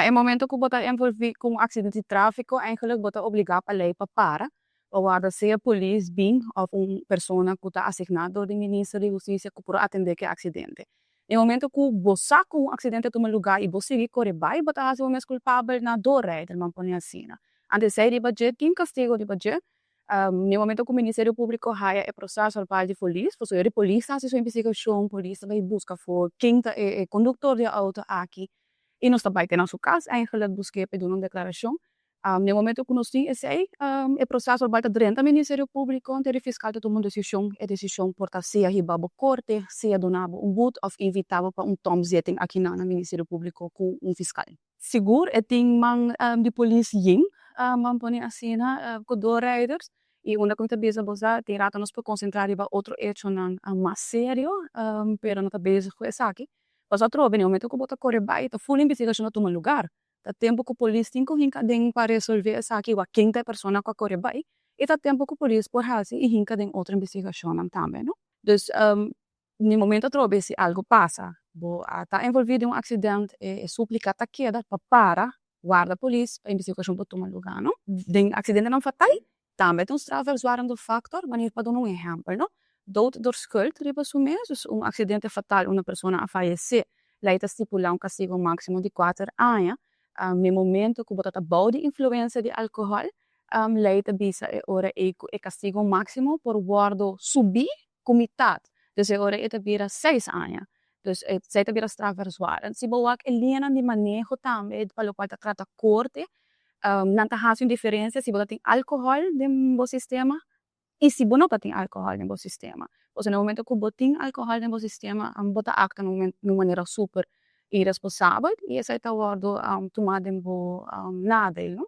in momento que bota envolvido com acidente de tráfico, eigenlijk bota obrigado a lei para o warda seja polis, bem ou pessoa que está assignado do Ministério da Justiça para atender que acidente. Em momento que você com acidente toma lugar e você corre vai, bota hace o mesmo culpável na doorrijder, man põe assim. Antes sei de budget, quem castigo de budget. No momento que o Ministério Publico haya o processo para de polis, você é polícia, faz sua investigação, polícia vai buscar for quem é condutor de auto aqui. E nós também temos o caso, eigenlijk busquei pedir uma declaração. No momento que nós temos o processo para dentro do Ministério Publico, ter o fiscal de tomar decisão por seja riba corte, seja donar boete ou evitar para tomzetting aqui no Ministério Publico com fiscal. Seguro, tem man de polícia, man põe assim, com doorrijders, e onde que bezig boza, tem rata nos para concentrar em outro hecho mais sério, pero não está bezig com essa aqui. Mas outro, no momento que bota correr vai, está full investigação a tomar lugar. Tá tempo que a polícia tem que hinka den para resolver essa aqui, a quem é a pessoa que corre vai, e tá tempo que a polícia por fazer e hinka den outra investigação também, não? Dus, no momento trobe se algo passa, bo tá envolvido em acidente e suplica tá queda para guarda a polícia, a investigação para tomar lugar, não? Den acidente não fatal, também tem strafverzuarende factor, wanneer para dar exemplo, não? Dood door schuld, riba sume, dus acidente fatal, uma pessoa a falecer, leidt a stipular castigo maximo de 4 anja. No momento que você está de influencia de álcool, leidt a bisa ora castigo máximo por warda subi comitad. Dus ora é vira 6 anos. Dus zij te vira strafverzuarend. Se boa que linha de manejo também, para o qual trata corte, não tem razão diferença se você tem álcool no sistema e se você não tem álcool no sistema. Então, no momento que você tem álcool no sistema, você acta de maneira super irresponsável e essa é a warda tomada em nadel, não?